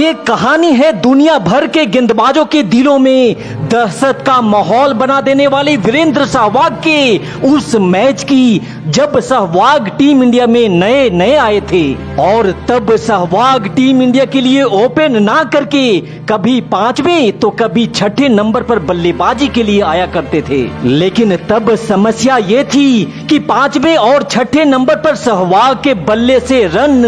ये कहानी है दुनिया भर के गेंदबाजों के दिलों में दहशत का माहौल बना देने वाले वीरेंद्र सहवाग के उस मैच की, जब सहवाग टीम इंडिया में नए नए आए थे और तब सहवाग टीम इंडिया के लिए ओपन ना करके कभी 5वें तो कभी 6ठे नंबर पर बल्लेबाजी के लिए आया करते थे। लेकिन तब समस्या ये थी कि 5वें और 6ठे नंबर पर सहवाग के बल्ले से रन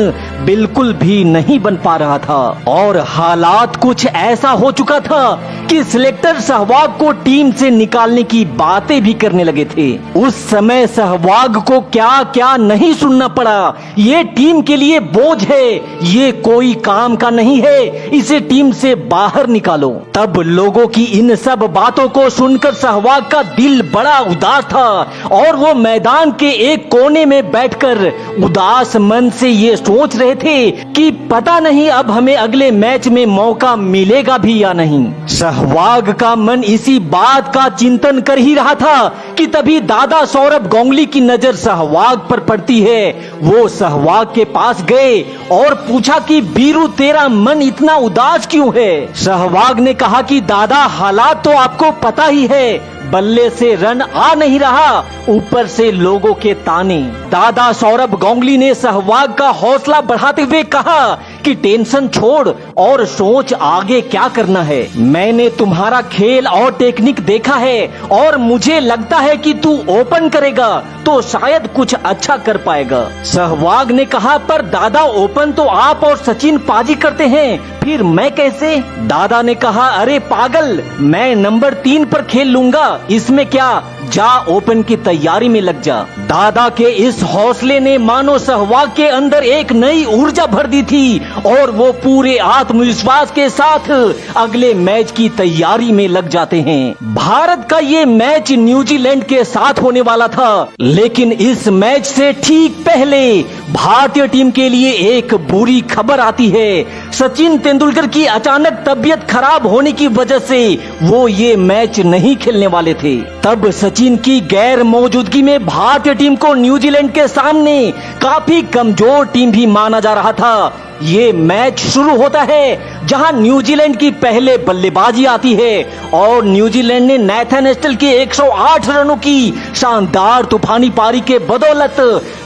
बिल्कुल भी नहीं बन पा रहा था और हालात कुछ ऐसा हो चुका था कि सिलेक्टर सहवाग को टीम से निकालने की बातें भी करने लगे थे। उस समय सहवाग को क्या क्या नहीं सुनना पड़ा। ये टीम के लिए बोझ है, ये कोई काम का नहीं है, इसे टीम से बाहर निकालो। तब लोगों की इन सब बातों को सुनकर सहवाग का दिल बड़ा उदास था और वो मैदान के एक कोने में बैठकर उदास मन से ये सोच रहे थे कि पता नहीं अब हमें अगले मैच में मौका मिलेगा भी या नहीं। सहवाग का मन इसी बात का चिंतन कर ही रहा था कि तभी दादा सौरभ गांगुली की नजर सहवाग पर पड़ती है। वो सहवाग के पास गए और पूछा कि बीरू तेरा मन इतना उदास क्यों है। सहवाग ने कहा कि दादा हालात तो आपको पता ही है, बल्ले से रन आ नहीं रहा, ऊपर से लोगों के ताने। दादा सौरभ गांगुली ने सहवाग का हौसला बढ़ाते हुए कहा कि टेंशन छोड़ और सोच आगे क्या करना है। मैंने तुम्हारा खेल और टेक्निक देखा है और मुझे लगता है कि तू ओपन करेगा तो शायद कुछ अच्छा कर पाएगा। सहवाग ने कहा पर दादा ओपन तो आप और सचिन पाजी करते हैं, फिर मैं कैसे। दादा ने कहा अरे पागल, मैं नंबर 3 पर खेल लूंगा, इसमें क्या, जा ओपन की तैयारी में लग जा। दादा के इस हौसले ने मानो सहवाग के अंदर एक नई ऊर्जा भर दी थी और वो पूरे आत्मविश्वास के साथ अगले मैच की तैयारी में लग जाते हैं। भारत का ये मैच न्यूजीलैंड के साथ होने वाला था, लेकिन इस मैच से ठीक पहले भारतीय टीम के लिए एक बुरी खबर आती है। सचिन तेंदुलकर की अचानक तबीयत खराब होने की वजह से वो ये मैच नहीं खेलने वाले थे। तब सचिन की गैर मौजूदगी में भारतीय टीम को न्यूजीलैंड के सामने काफी कमजोर टीम भी माना जा रहा था। ये मैच शुरू होता है जहां न्यूजीलैंड की पहले बल्लेबाजी आती है और न्यूजीलैंड ने नाथन एस्टल के 108 रनों की शानदार तूफानी पारी के बदौलत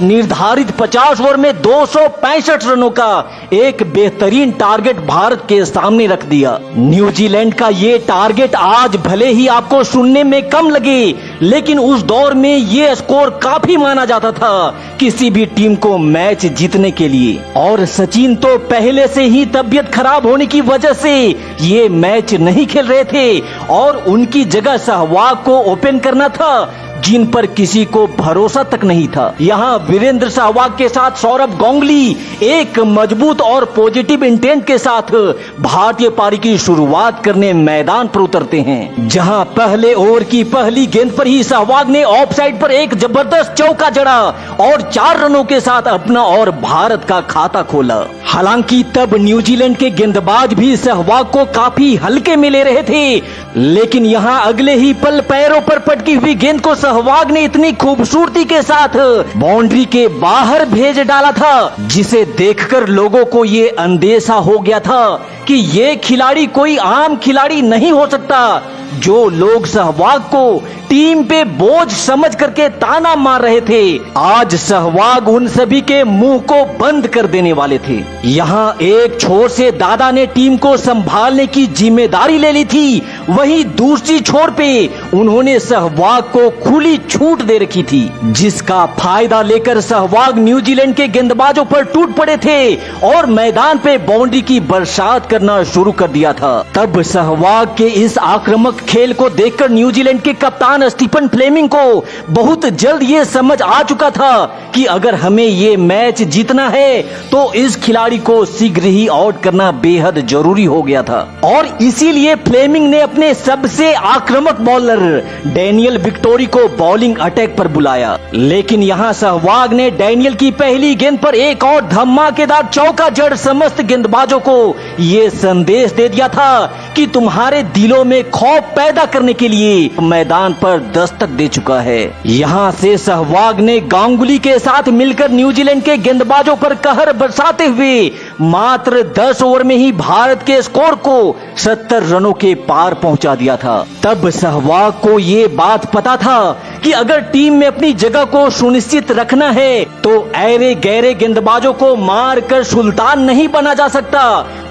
निर्धारित 50 ओवर में 265 रनों का एक बेहतरीन टारगेट भारत के सामने रख दिया। न्यूजीलैंड का ये टारगेट आज भले ही आपको सुनने में कम लगे, लेकिन उस दौर में ये स्कोर काफी माना जाता था किसी भी टीम को मैच जीतने के लिए। और सचिन तो पहले से ही तबीयत खराब होने की वजह से ये मैच नहीं खेल रहे थे और उनकी जगह सहवाग को ओपन करना था, जिन पर किसी को भरोसा तक नहीं था। यहाँ वीरेंद्र सहवाग के साथ सौरभ गांगुली एक मजबूत और पॉजिटिव इंटेंट के साथ भारतीय पारी की शुरुआत करने मैदान पर उतरते हैं, जहाँ पहले ओवर की पहली गेंद पर ही सहवाग ने ऑफ साइड पर एक जबरदस्त चौका जड़ा और 4 रनों के साथ अपना और भारत का खाता खोला। हालांकि तब न्यूजीलैंड के गेंदबाज भी सहवाग को काफी हल्के में ले रहे थे, लेकिन यहाँ अगले ही पल पैरों पर पटकी हुई गेंद को सहवाग ने इतनी खूबसूरती के साथ बाउंड्री के बाहर भेज डाला था, जिसे देखकर लोगों को ये अंदेशा हो गया था कि ये खिलाड़ी कोई आम खिलाड़ी नहीं हो सकता। जो लोग सहवाग को टीम पे बोझ समझ करके ताना मार रहे थे, आज सहवाग उन सभी के मुंह को बंद कर देने वाले थे। यहाँ एक छोर से दादा ने टीम को संभालने की जिम्मेदारी ले ली थी, वहीं दूसरी छोर पे उन्होंने सहवाग को खुली छूट दे रखी थी, जिसका फायदा लेकर सहवाग न्यूजीलैंड के गेंदबाजों पर टूट पड़े थे और मैदान पे बाउंड्री की बरसात करना शुरू कर दिया था। तब सहवाग के इस आक्रामक खेल को देखकर न्यूजीलैंड के कप्तान स्टीफन फ्लेमिंग को बहुत जल्द ये समझ आ चुका था कि अगर हमें ये मैच जीतना है तो इस खिलाड़ी को शीघ्र ही आउट करना बेहद जरूरी हो गया था। और इसीलिए फ्लेमिंग ने अपने सबसे आक्रामक बॉलर डैनियल विक्टोरी को बॉलिंग अटैक पर बुलाया, लेकिन यहाँ सहवाग ने डैनियल की पहली गेंद पर एक और धमाकेदार चौका जड़ समस्त गेंदबाजों को ये संदेश दे दिया था कि तुम्हारे दिलों में खौफ पैदा करने के लिए मैदान पर दस्तक दे चुका है। यहाँ से सहवाग ने गांगुली के साथ मिलकर न्यूजीलैंड के गेंदबाजों पर कहर बरसाते हुए मात्र 10 ओवर में ही भारत के स्कोर को 70 रनों के पार पहुंचा दिया था। तब सहवाग को ये बात पता था कि अगर टीम में अपनी जगह को सुनिश्चित रखना है तो ऐरे गहरे गेंदबाजों को मार कर सुल्तान नहीं बना जा सकता।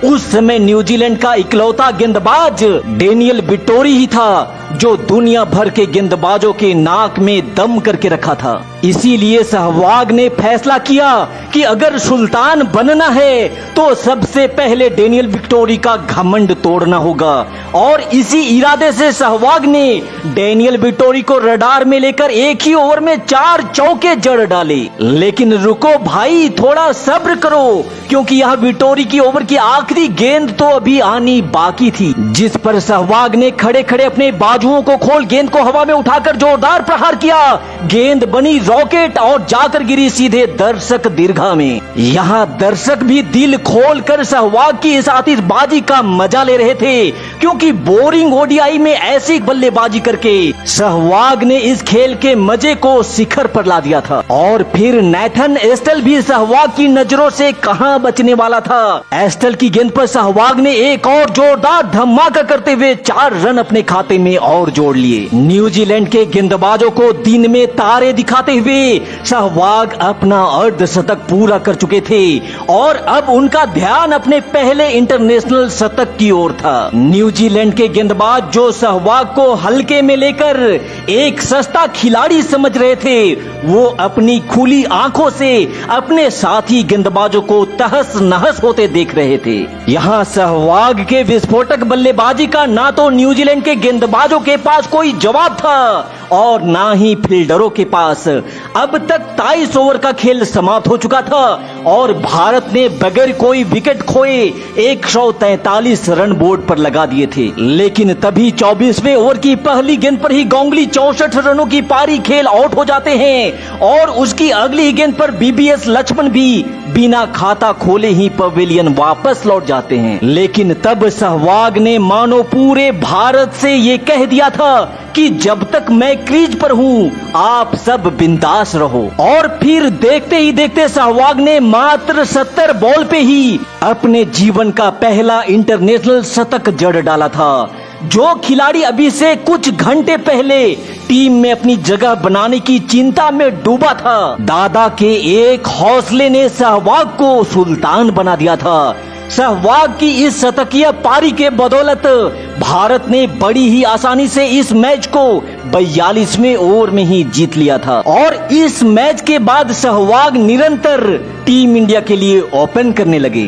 उस समय न्यूजीलैंड का इकलौता गेंदबाज डेनियल विटोरी ही था जो दुनिया भर के गेंदबाजों के नाक में दम करके रखा था। इसीलिए सहवाग ने फैसला किया कि अगर सुल्तान बनना है तो सबसे पहले डेनियल विटोरी का घमंड तोड़ना होगा। और इसी इरादे से सहवाग ने डेनियल विटोरी को रडार में लेकर एक ही ओवर में 4 चौके जड़ डाले। लेकिन रुको भाई, थोड़ा सब्र करो, क्योंकि यह विटोरी की ओवर की आखिरी गेंद तो अभी आनी बाकी थी, जिस पर सहवाग ने खड़े खड़े अपने बाजुओं को खोल गेंद को हवा में उठाकर जोरदार प्रहार किया। गेंद बनी रॉकेट और जाकर गिरी सीधे दर्शक दीर्घा में। यहाँ दर्शक भी दिल खोल कर सहवाग की इस आतिशबाजी का मजा ले रहे थे, क्योंकि बोरिंग ओडीआई में ऐसी बल्लेबाजी करके सहवाग ने इस खेल के मजे को शिखर पर ला दिया था। और फिर नेथन एस्टल भी सहवाग की नजरों से कहां बचने वाला था। एस्टल की गेंद पर सहवाग ने एक और जोरदार धमाका करते हुए 4 रन अपने खाते में और जोड़ लिए। न्यूजीलैंड के गेंदबाजों को दिन में तारे दिखाते हुए सहवाग अपना अर्धशतक पूरा कर चुके थे और अब उनका ध्यान अपने पहले इंटरनेशनल शतक की ओर था। न्यूजीलैंड के गेंदबाज जो सहवाग को हल्के में लेकर एक सस्ता खिलाड़ी समझ रहे थे, वो अपनी खुली आंखों से अपने साथी गेंदबाजों को तहस नहस होते देख रहे थे। यहाँ सहवाग के विस्फोटक बल्लेबाजी का ना तो न्यूजीलैंड के गेंदबाजों के पास कोई जवाब था और ना ही फील्डरों के पास। अब तक 23 ओवर का खेल समाप्त हो चुका था और भारत ने बगैर कोई विकेट खोए 143 रन बोर्ड पर लगा दिए थे। लेकिन तभी 24वें ओवर की पहली गेंद पर ही गांगुली 64 रनों की पारी खेल आउट हो जाते हैं और उसकी अगली गेंद पर बीबीएस लक्ष्मण भी बिना खाता खोले ही पवेलियन वापस लौट जाते हैं। लेकिन तब सहवाग ने मानो पूरे भारत से ये कह दिया था कि जब तक मैं क्रीज पर हूँ आप सब बिंदास रहो। और फिर देखते ही देखते सहवाग ने मात्र 70 बॉल पे ही अपने जीवन का पहला इंटरनेशनल शतक जड़ डाला था। जो खिलाड़ी अभी से कुछ घंटे पहले टीम में अपनी जगह बनाने की चिंता में डूबा था, दादा के एक हौसले ने सहवाग को सुल्तान बना दिया था। सहवाग की इस शतकीय पारी के बदौलत भारत ने बड़ी ही आसानी से इस मैच को 42वें ओवर में ही जीत लिया था। और इस मैच के बाद सहवाग निरंतर टीम इंडिया के लिए ओपन करने लगे।